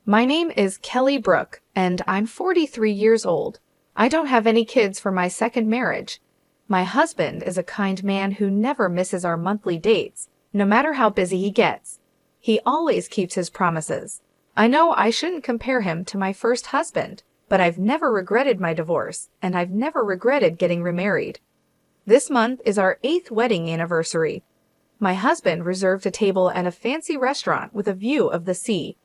My name is Kelly Brooke, and I'm 43 years old. I don't have any kids from my second marriage. My husband is a kind man who never misses our monthly dates, no matter how busy he gets. He always keeps his promises. I know I shouldn't compare him to my first husband, but I've never regretted my divorce, and I've never regretted getting remarried. This month is our 8th wedding anniversary. My husband reserved a table at a fancy restaurant with a view of the sea.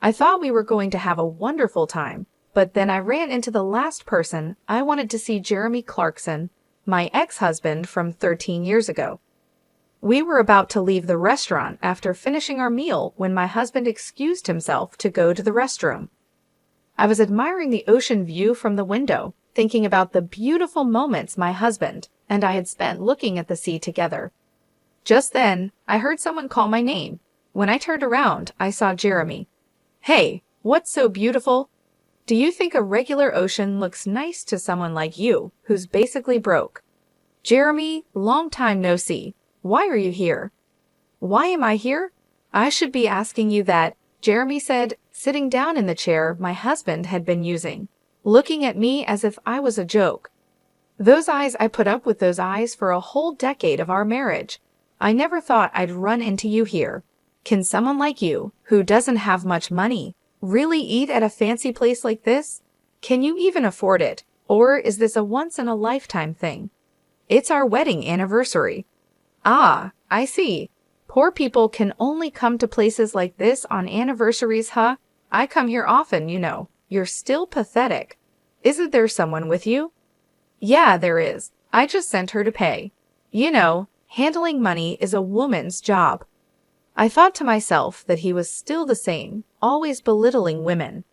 I thought we were going to have a wonderful time, but then I ran into the last person I wanted to see, Jeremy Clarkson, my ex-husband from 13 years ago. We were about to leave the restaurant after finishing our meal when my husband excused himself to go to the restroom. I was admiring the ocean view from the window, thinking about the beautiful moments my husband and I had spent looking at the sea together. Just then, I heard someone call my name. When I turned around, I saw Jeremy. "Hey, what's so beautiful? Do you think a regular ocean looks nice to someone like you, who's basically broke?" "Jeremy, long time no see. Why are you here?" "Why am I here? I should be asking you that," Jeremy said, sitting down in the chair my husband had been using, looking at me as if I was a joke. I put up with those eyes for a whole decade of our marriage. I never thought I'd run into you here. Can someone like you, who doesn't have much money, really eat at a fancy place like this? Can you even afford it? Or is this a once-in-a-lifetime thing? It's our wedding anniversary. Ah, I see. Poor people can only come to places like this on anniversaries, huh? I come here often, you know. You're still pathetic. Isn't there someone with you? Yeah, there is. I just sent her to pay. You know, handling money is a woman's job. I thought to myself that he was still the same, always belittling women.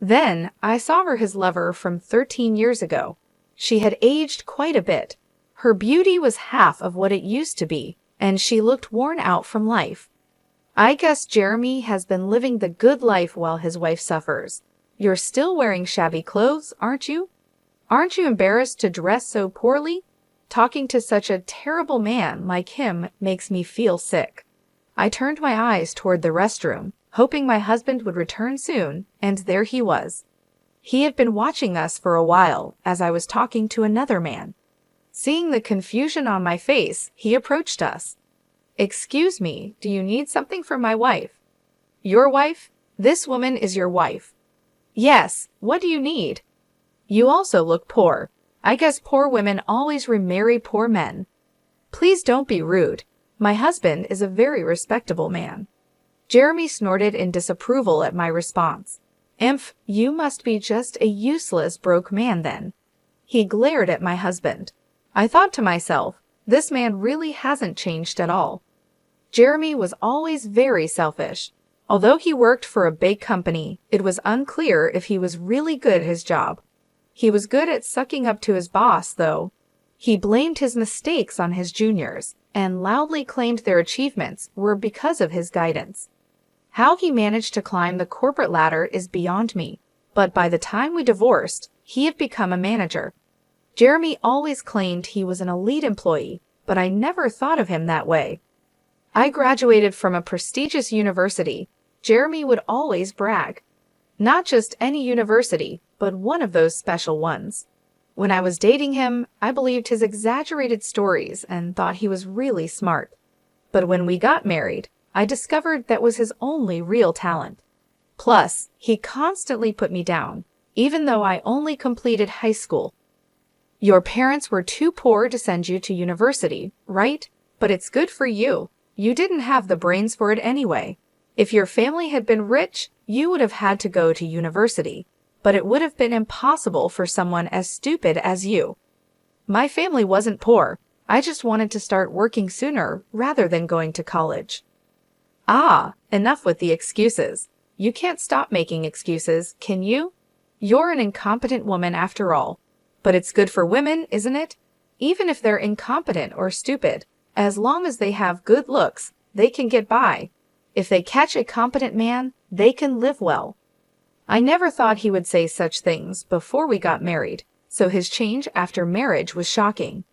Then I saw her his lover from 13 years ago. She had aged quite a bit. Her beauty was half of what it used to be, and she looked worn out from life. I guess Jeremy has been living the good life while his wife suffers. You're still wearing shabby clothes, aren't you? Aren't you embarrassed to dress so poorly? Talking to such a terrible man like him makes me feel sick. I turned my eyes toward the restroom, hoping my husband would return soon, and there he was. He had been watching us for a while as I was talking to another man. Seeing the confusion on my face, he approached us. "Excuse me, do you need something from my wife?" "Your wife? This woman is your wife." "Yes, what do you need?" "You also look poor. I guess poor women always remarry poor men." "Please don't be rude. My husband is a very respectable man." Jeremy snorted in disapproval at my response. "Imph, you must be just a useless broke man then." He glared at my husband. I thought to myself, this man really hasn't changed at all. Jeremy was always very selfish. Although he worked for a big company, it was unclear if he was really good at his job. He was good at sucking up to his boss, though. He blamed his mistakes on his juniors, and loudly claimed their achievements were because of his guidance. How he managed to climb the corporate ladder is beyond me, but by the time we divorced, he had become a manager. Jeremy always claimed he was an elite employee, but I never thought of him that way. I graduated from a prestigious university, Jeremy would always brag. Not just any university, but one of those special ones. When I was dating him, I believed his exaggerated stories and thought he was really smart. But when we got married, I discovered that was his only real talent. Plus, he constantly put me down, even though I only completed high school. "Your parents were too poor to send you to university, right? But it's good for you. You didn't have the brains for it anyway. If your family had been rich, you would have had to go to university. But it would have been impossible for someone as stupid as you." "My family wasn't poor. I just wanted to start working sooner rather than going to college." Ah, enough with the excuses. You can't stop making excuses, can you? You're an incompetent woman after all. But it's good for women, isn't it? Even if they're incompetent or stupid, as long as they have good looks, they can get by. If they catch a competent man, they can live well. I never thought he would say such things before we got married, so his change after marriage was shocking.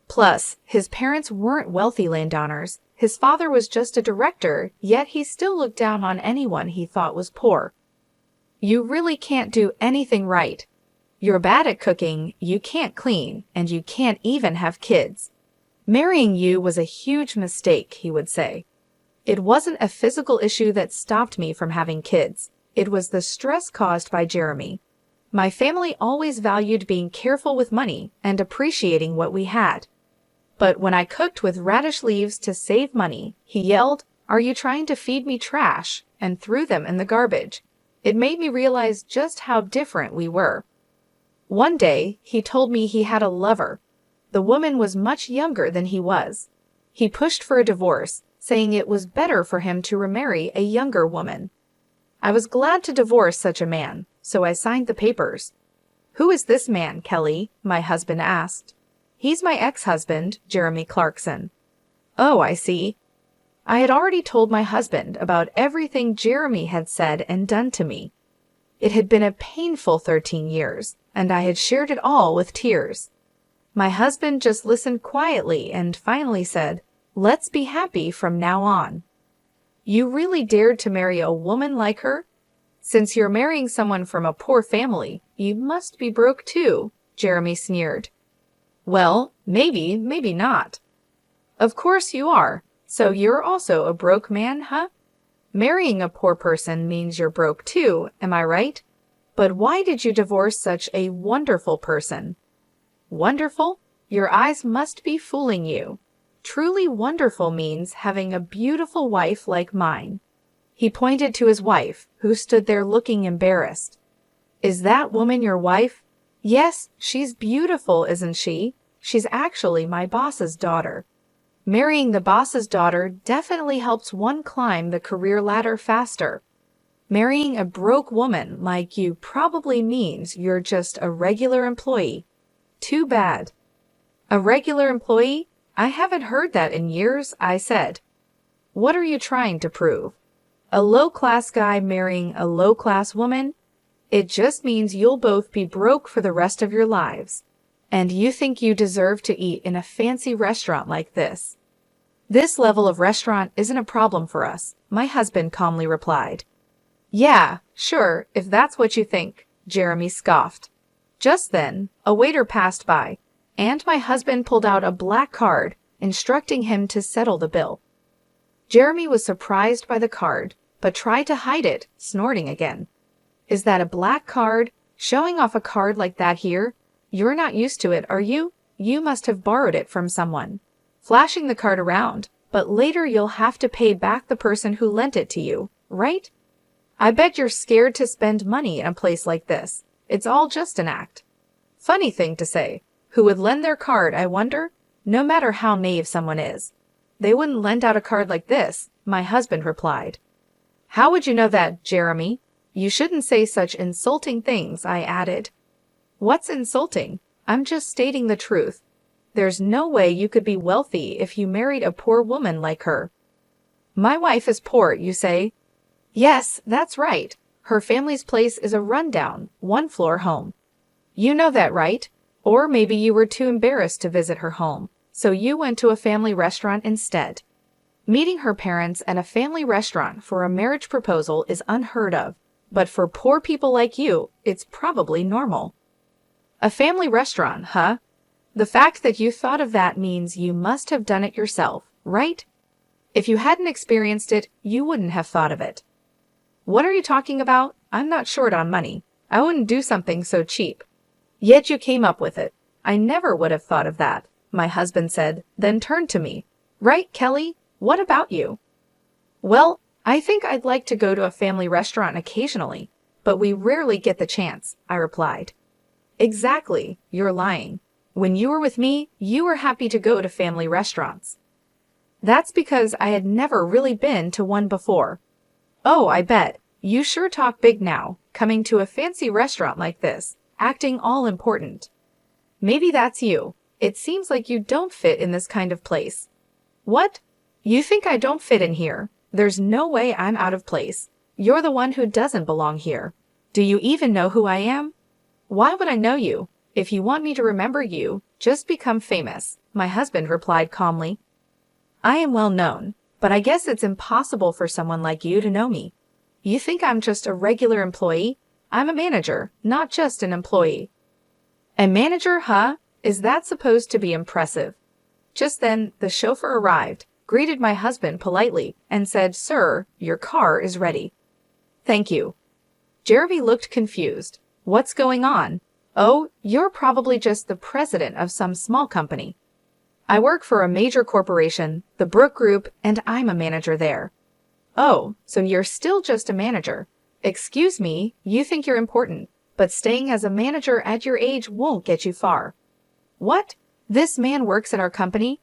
Plus, his parents weren't wealthy landowners. His father was just a director, yet he still looked down on anyone he thought was poor. You really can't do anything right. You're bad at cooking, you can't clean, and you can't even have kids. Marrying you was a huge mistake, he would say. It wasn't a physical issue that stopped me from having kids. It was the stress caused by Jeremy. My family always valued being careful with money and appreciating what we had. But when I cooked with radish leaves to save money, he yelled, "Are you trying to feed me trash?" and threw them in the garbage. It made me realize just how different we were. One day, he told me he had a lover. The woman was much younger than he was. He pushed for a divorce, saying it was better for him to remarry a younger woman. I was glad to divorce such a man, so I signed the papers. "Who is this man, Kelly?" my husband asked. "He's my ex-husband, Jeremy Clarkson." "Oh, I see." I had already told my husband about everything Jeremy had said and done to me. It had been a painful 13 years, and I had shared it all with tears. My husband just listened quietly and finally said, "Let's be happy from now on." "You really dared to marry a woman like her? Since you're marrying someone from a poor family, you must be broke too," Jeremy sneered. "Well, maybe, maybe not." "Of course you are. So you're also a broke man, huh? Marrying a poor person means you're broke too, am I right? But why did you divorce such a wonderful person?" Wonderful? Your eyes must be fooling you. Truly wonderful means having a beautiful wife like mine. He pointed to his wife, who stood there looking embarrassed. "Is that woman your wife?" "Yes, she's beautiful, isn't she? She's actually my boss's daughter." Marrying the boss's daughter definitely helps one climb the career ladder faster. Marrying a broke woman like you probably means you're just a regular employee. Too bad. "A regular employee? I haven't heard that in years," I said. "What are you trying to prove? A low-class guy marrying a low-class woman? It just means you'll both be broke for the rest of your lives. And you think you deserve to eat in a fancy restaurant like this." "This level of restaurant isn't a problem for us," my husband calmly replied. "Yeah, sure, if that's what you think," Jeremy scoffed. Just then, a waiter passed by, and my husband pulled out a black card, instructing him to settle the bill. Jeremy was surprised by the card, but tried to hide it, snorting again. "Is that a black card? Showing off a card like that here? You're not used to it, are you? You must have borrowed it from someone." Flashing the card around, "But later you'll have to pay back the person who lent it to you, right? I bet you're scared to spend money in a place like this. It's all just an act." Funny thing to say. Who would lend their card, I wonder? No matter how naive someone is. "They wouldn't lend out a card like this," my husband replied. "How would you know that, Jeremy? You shouldn't say such insulting things," I added. "What's insulting? I'm just stating the truth. There's no way you could be wealthy if you married a poor woman like her." "My wife is poor, you say?" "Yes, that's right. Her family's place is a rundown, one-floor home. You know that, right? Or maybe you were too embarrassed to visit her home, so you went to a family restaurant instead. Meeting her parents at a family restaurant for a marriage proposal is unheard of, but for poor people like you, it's probably normal." "A family restaurant, huh? The fact that you thought of that means you must have done it yourself, right? If you hadn't experienced it, you wouldn't have thought of it." "What are you talking about? I'm not short on money. I wouldn't do something so cheap." "Yet you came up with it. I never would have thought of that," my husband said, then turned to me. "Right, Kelly? What about you?" "Well, I think I'd like to go to a family restaurant occasionally, but we rarely get the chance," I replied. "Exactly. You're lying. When you were with me, you were happy to go to family restaurants." "That's because I had never really been to one before." "Oh, I bet. You sure talk big now, coming to a fancy restaurant like this, acting all important." "Maybe that's you. It seems like you don't fit in this kind of place." "What? You think I don't fit in here? There's no way I'm out of place. You're the one who doesn't belong here. Do you even know who I am?" "Why would I know you? If you want me to remember you, just become famous," my husband replied calmly. "I am well known, but I guess it's impossible for someone like you to know me. You think I'm just a regular employee? I'm a manager, not just an employee. A manager, huh? Is that supposed to be impressive? Just then, the chauffeur arrived, greeted my husband politely, and said, "Sir, your car is ready." "Thank you." Jeremy looked confused. "What's going on?" "Oh, you're probably just the president of some small company." "I work for a major corporation, the Brook Group, and I'm a manager there." "Oh, so you're still just a manager. Excuse me, you think you're important, but staying as a manager at your age won't get you far." "What? This man works at our company?"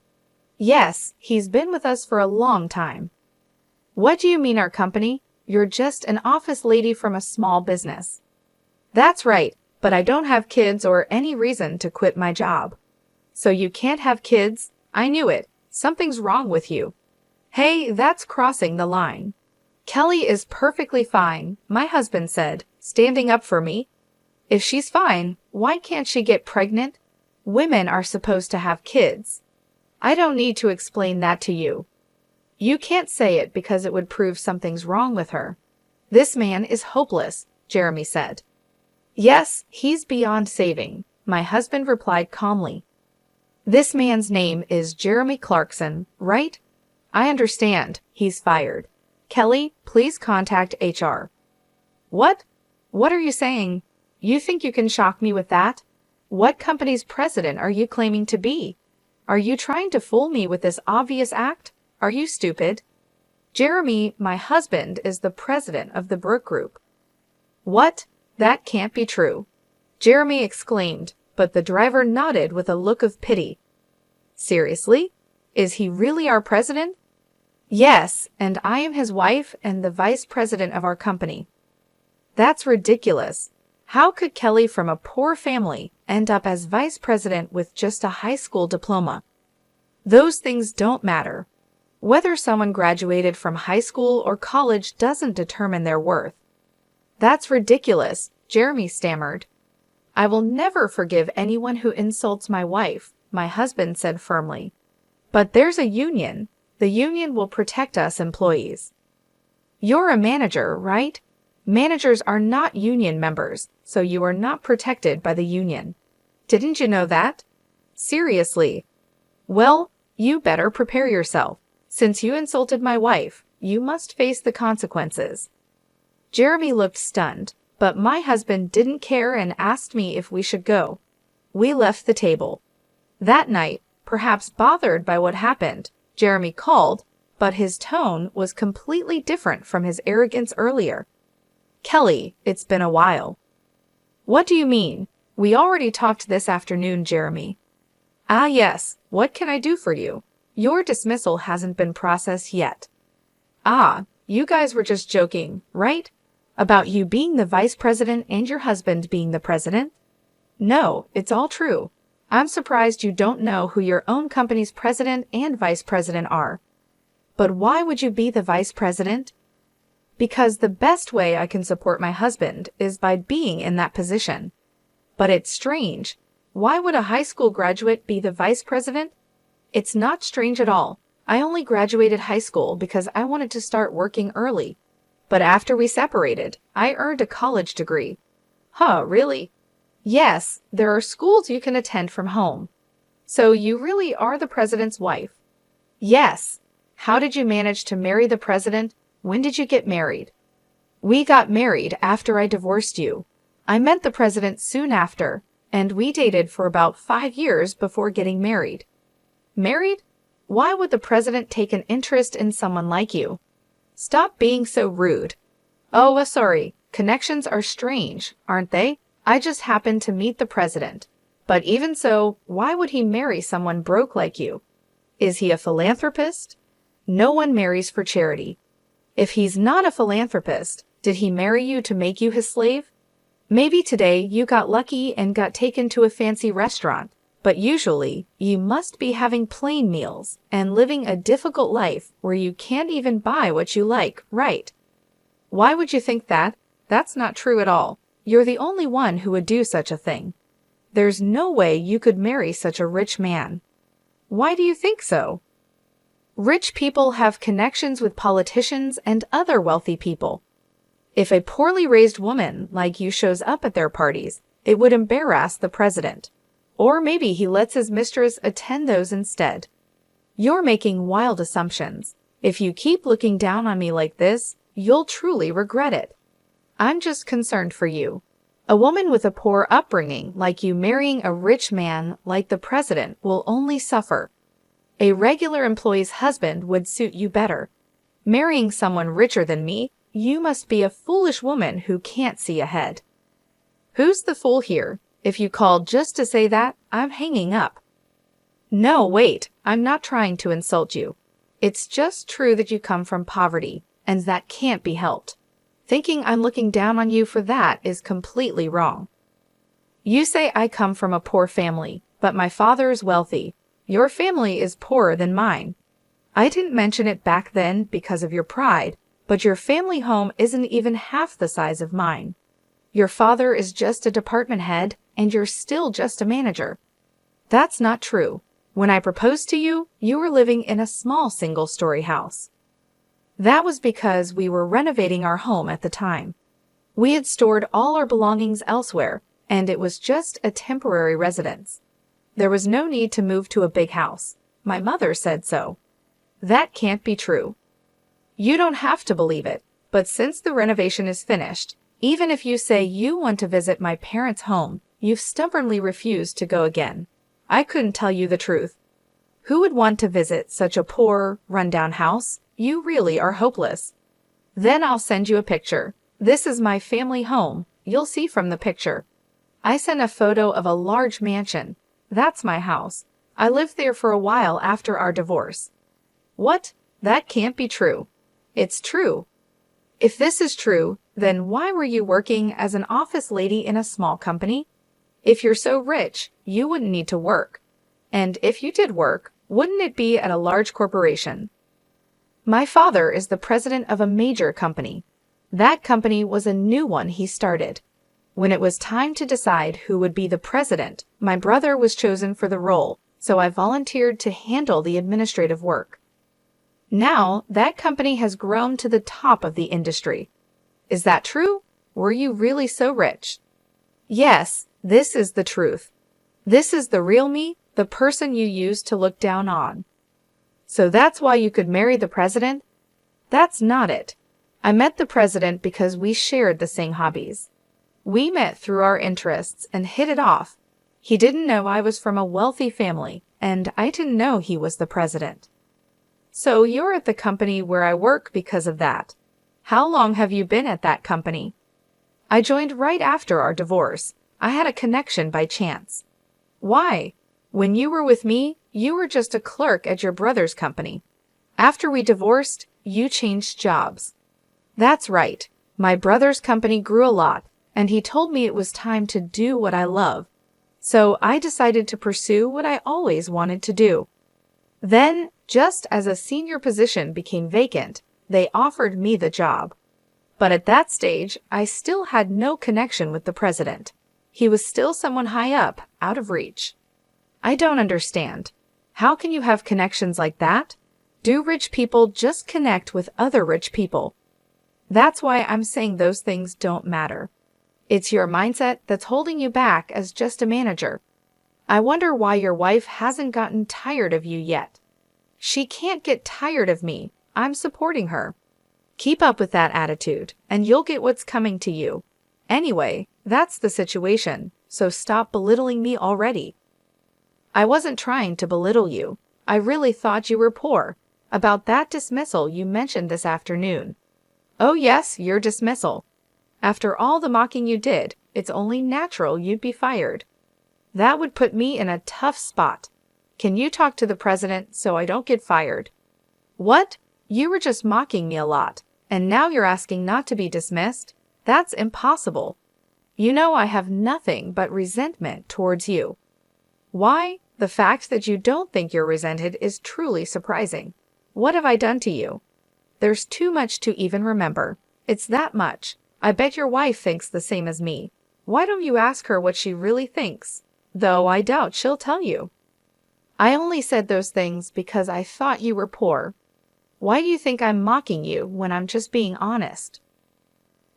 "Yes, he's been with us for a long time." "What do you mean our company? You're just an office lady from a small business." "That's right, but I don't have kids or any reason to quit my job." "So you can't have kids? I knew it. Something's wrong with you." "Hey, that's crossing the line." "Kelly is perfectly fine," my husband said, standing up for me. "If she's fine, why can't she get pregnant? Women are supposed to have kids." "I don't need to explain that to you." "You can't say it because it would prove something's wrong with her." "This man is hopeless," Jeremy said. "Yes, he's beyond saving," my husband replied calmly. "This man's name is Jeremy Clarkson, right?" "I understand. He's fired. Kelly, please contact HR." "What? What are you saying? You think you can shock me with that? What company's president are you claiming to be? Are you trying to fool me with this obvious act? Are you stupid?" "Jeremy, my husband, is the president of the Brook Group." "What? That can't be true," Jeremy exclaimed, but the driver nodded with a look of pity. "Seriously? Is he really our president?" "Yes, and I am his wife and the vice president of our company." "That's ridiculous. How could Kelly from a poor family end up as vice president with just a high school diploma?" "Those things don't matter. Whether someone graduated from high school or college doesn't determine their worth." "That's ridiculous," Jeremy stammered. "I will never forgive anyone who insults my wife," my husband said firmly. "But there's a union. The union will protect us employees." "You're a manager, right? Managers are not union members, so you are not protected by the union. Didn't you know that?" "Seriously?" "Well, you better prepare yourself. Since you insulted my wife, you must face the consequences." Jeremy looked stunned, but my husband didn't care and asked me if we should go. We left the table. That night, perhaps bothered by what happened, Jeremy called, but his tone was completely different from his arrogance earlier. "Kelly, it's been a while." "What do you mean? We already talked this afternoon, Jeremy." "Ah, yes. What can I do for you? Your dismissal hasn't been processed yet." "Ah, you guys were just joking, right? About you being the vice president and your husband being the president?" "No, it's all true. I'm surprised you don't know who your own company's president and vice president are." "But why would you be the vice president?" "Because the best way I can support my husband is by being in that position." "But it's strange. Why would a high school graduate be the vice president?" "It's not strange at all. I only graduated high school because I wanted to start working early. But after we separated, I earned a college degree." "Huh, really?" "Yes, there are schools you can attend from home." "So you really are the president's wife?" "Yes." "How did you manage to marry the president? When did you get married?" "We got married after I divorced you. I met the president soon after, and we dated for about 5 years before getting married." "Married? Why would the president take an interest in someone like you?" "Stop being so rude." "Oh, sorry. Connections are strange, aren't they? I just happened to meet the president. But even so, why would he marry someone broke like you? Is he a philanthropist?" "No one marries for charity." "If he's not a philanthropist, did he marry you to make you his slave?" "Maybe today you got lucky and got taken to a fancy restaurant, but usually you must be having plain meals and living a difficult life where you can't even buy what you like, right?" "Why would you think that? That's not true at all. You're the only one who would do such a thing. There's no way you could marry such a rich man." "Why do you think so?" "Rich people have connections with politicians and other wealthy people." If a poorly raised woman like you shows up at their parties, it would embarrass the president. Or maybe he lets his mistress attend those instead. You're making wild assumptions. If you keep looking down on me like this, you'll truly regret it. I'm just concerned for you. A woman with a poor upbringing like you marrying a rich man like the president will only suffer. A regular employee's husband would suit you better. Marrying someone richer than me, you must be a foolish woman who can't see ahead. Who's the fool here? If you called just to say that, I'm hanging up. No, wait, I'm not trying to insult you. It's just true that you come from poverty, and that can't be helped. Thinking I'm looking down on you for that is completely wrong. You say I come from a poor family, but my father is wealthy. Your family is poorer than mine. I didn't mention it back then because of your pride, but your family home isn't even half the size of mine. Your father is just a department head, and you're still just a manager. That's not true. When I proposed to you, you were living in a small single-story house. That was because we were renovating our home at the time. We had stored all our belongings elsewhere, and it was just a temporary residence. There was no need to move to a big house. My mother said so. That can't be true. You don't have to believe it, but since the renovation is finished, even if you say you want to visit my parents' home, you've stubbornly refused to go again. I couldn't tell you the truth. Who would want to visit such a poor, run-down house? You really are hopeless. Then I'll send you a picture. This is my family home. You'll see from the picture. I sent a photo of a large mansion. That's my house. I lived there for a while after our divorce. What? That can't be true. It's true. If this is true, then why were you working as an office lady in a small company? If you're so rich, you wouldn't need to work. And if you did work, wouldn't it be at a large corporation? My father is the president of a major company. That company was a new one he started. When it was time to decide who would be the president, my brother was chosen for the role, so I volunteered to handle the administrative work. Now, that company has grown to the top of the industry. Is that true? Were you really so rich? Yes, this is the truth. This is the real me, the person you used to look down on. So that's why you could marry the president? That's not it. I met the president because we shared the same hobbies. We met through our interests and hit it off. He didn't know I was from a wealthy family, and I didn't know he was the president. So you're at the company where I work because of that. How long have you been at that company? I joined right after our divorce. I had a connection by chance. Why? When you were with me, you were just a clerk at your brother's company. After we divorced, you changed jobs. That's right. My brother's company grew a lot, and he told me it was time to do what I love. So I decided to pursue what I always wanted to do. Then, just as a senior position became vacant, they offered me the job. But at that stage, I still had no connection with the president. He was still someone high up, out of reach. I don't understand. How can you have connections like that? Do rich people just connect with other rich people? That's why I'm saying those things don't matter. It's your mindset that's holding you back as just a manager. I wonder why your wife hasn't gotten tired of you yet. She can't get tired of me. I'm supporting her. Keep up with that attitude, and you'll get what's coming to you. Anyway, that's the situation, so stop belittling me already. I wasn't trying to belittle you. I really thought you were poor. About that dismissal you mentioned this afternoon. Oh yes, your dismissal. After all the mocking you did, it's only natural you'd be fired. That would put me in a tough spot. Can you talk to the president so I don't get fired? What? You were just mocking me a lot, and now you're asking not to be dismissed? That's impossible. You know I have nothing but resentment towards you. Why? The fact that you don't think you're resented is truly surprising. What have I done to you? There's too much to even remember. It's that much. I bet your wife thinks the same as me. Why don't you ask her what she really thinks? Though I doubt she'll tell you. I only said those things because I thought you were poor. Why do you think I'm mocking you when I'm just being honest?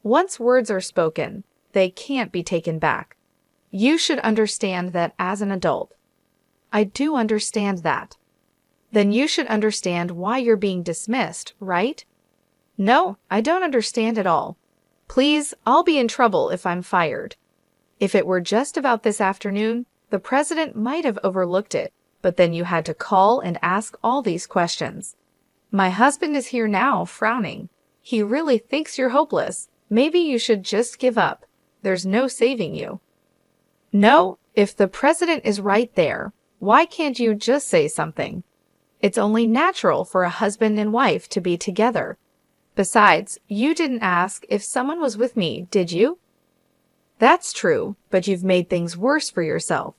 Once words are spoken, they can't be taken back. You should understand that as an adult. I do understand that. Then you should understand why you're being dismissed, right? No, I don't understand at all. Please, I'll be in trouble if I'm fired. If it were just about this afternoon, the president might have overlooked it, but then you had to call and ask all these questions. My husband is here now, frowning. He really thinks you're hopeless. Maybe you should just give up. There's no saving you. No, if the president is right there, why can't you just say something? It's only natural for a husband and wife to be together. Besides, you didn't ask if someone was with me, did you? That's true, but you've made things worse for yourself.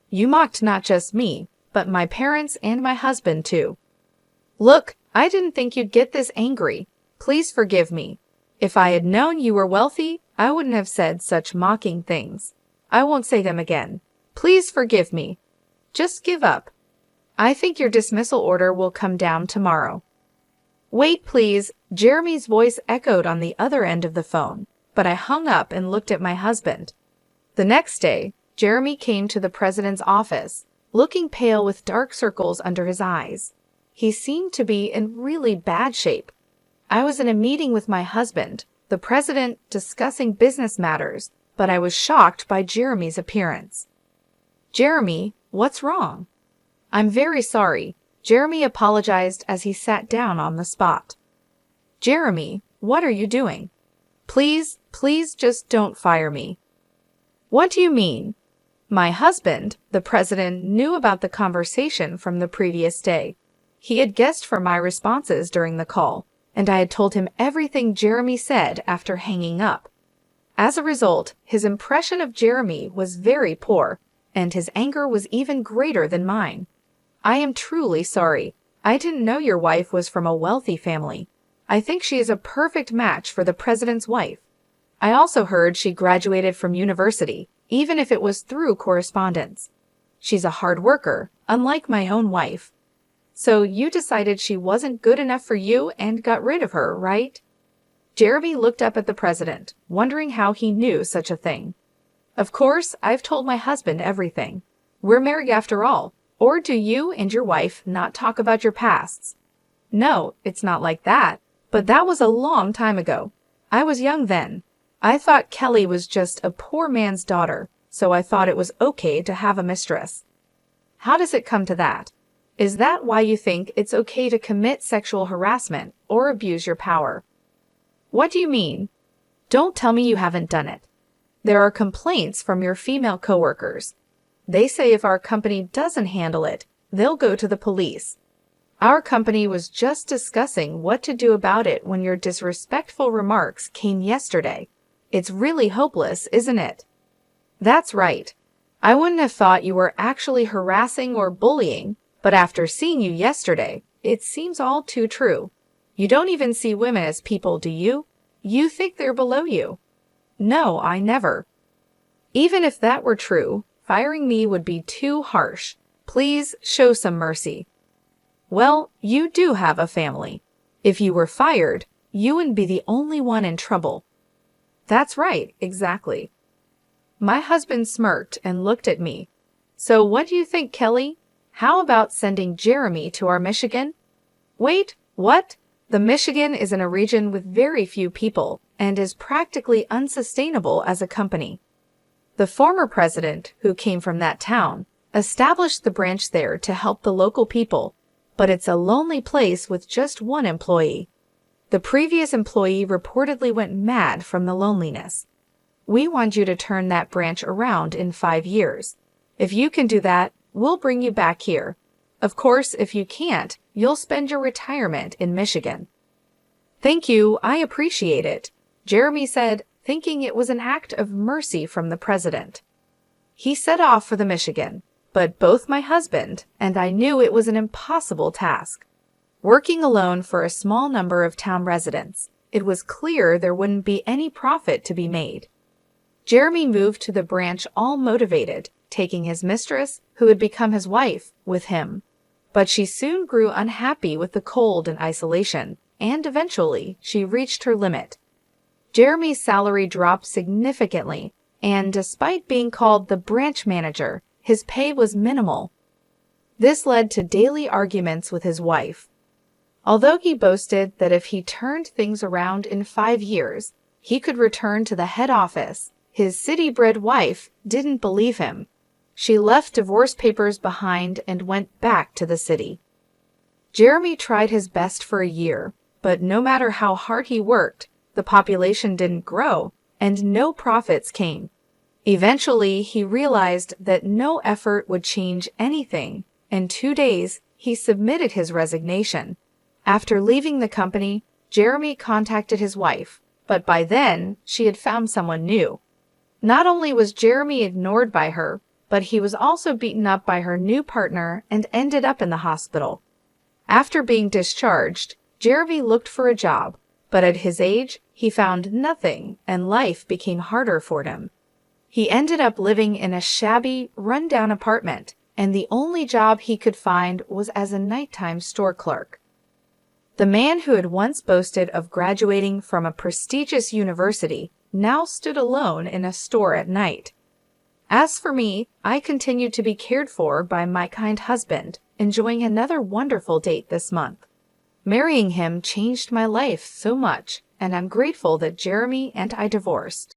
You mocked not just me, but my parents and my husband too. Look, I didn't think you'd get this angry. Please forgive me. If I had known you were wealthy, I wouldn't have said such mocking things. I won't say them again. Please forgive me. Just give up. I think your dismissal order will come down tomorrow. Wait, please. Jeremy's voice echoed on the other end of the phone, but I hung up and looked at my husband. The next day, Jeremy came to the president's office, looking pale with dark circles under his eyes. He seemed to be in really bad shape. I was in a meeting with my husband, the president, discussing business matters, but I was shocked by Jeremy's appearance. Jeremy, what's wrong? I'm very sorry. Jeremy apologized as he sat down on the spot. Jeremy, what are you doing? Please just don't fire me. What do you mean? My husband, the president, knew about the conversation from the previous day. He had guessed from my responses during the call, and I had told him everything Jeremy said after hanging up. As a result, his impression of Jeremy was very poor, and his anger was even greater than mine. I am truly sorry. I didn't know your wife was from a wealthy family. I think she is a perfect match for the president's wife. I also heard she graduated from university, even if it was through correspondence. She's a hard worker, unlike my own wife. So you decided she wasn't good enough for you and got rid of her, right? Jeremy looked up at the president, wondering how he knew such a thing. Of course, I've told my husband everything. We're married after all. Or do you and your wife not talk about your pasts? No, it's not like that. But that was a long time ago. I was young then. I thought Kelly was just a poor man's daughter, so I thought it was okay to have a mistress. How does it come to that? Is that why you think it's okay to commit sexual harassment or abuse your power? What do you mean? Don't tell me you haven't done it. There are complaints from your female coworkers. They say if our company doesn't handle it, they'll go to the police. Our company was just discussing what to do about it when your disrespectful remarks came yesterday. It's really hopeless, isn't it? That's right. I wouldn't have thought you were actually harassing or bullying, but after seeing you yesterday, it seems all too true. You don't even see women as people, do you? You think they're below you. No, I never. Even if that were true, firing me would be too harsh. Please show some mercy. Well, you do have a family. If you were fired, you wouldn't be the only one in trouble. That's right, exactly. My husband smirked and looked at me. So what do you think, Kelly? How about sending Jeremy to our Michigan? Wait, what? The Michigan is in a region with very few people and is practically unsustainable as a company. The former president, who came from that town, established the branch there to help the local people, but it's a lonely place with just one employee. The previous employee reportedly went mad from the loneliness. We want you to turn that branch around in 5 years. If you can do that, we'll bring you back here. Of course, if you can't, you'll spend your retirement in Michigan. Thank you, I appreciate it, Jeremy said, thinking it was an act of mercy from the president. He set off for the Michigan, but both my husband and I knew it was an impossible task. Working alone for a small number of town residents, it was clear there wouldn't be any profit to be made. Jeremy moved to the branch all motivated, taking his mistress, who had become his wife, with him. But she soon grew unhappy with the cold and isolation, and eventually she reached her limit. Jeremy's salary dropped significantly, and despite being called the branch manager, his pay was minimal. This led to daily arguments with his wife. Although he boasted that if he turned things around in 5 years, he could return to the head office, his city-bred wife didn't believe him. She left divorce papers behind and went back to the city. Jeremy tried his best for a year, but no matter how hard he worked, the population didn't grow and no profits came. Eventually, he realized that no effort would change anything. In 2 days, he submitted his resignation. After leaving the company, Jeremy contacted his wife, but by then, she had found someone new. Not only was Jeremy ignored by her, but he was also beaten up by her new partner and ended up in the hospital. After being discharged, Jeremy looked for a job, but at his age, he found nothing and life became harder for him. He ended up living in a shabby, run-down apartment, and the only job he could find was as a nighttime store clerk. The man who had once boasted of graduating from a prestigious university now stood alone in a store at night. As for me, I continued to be cared for by my kind husband, enjoying another wonderful date this month. Marrying him changed my life so much, and I'm grateful that Jeremy and I divorced.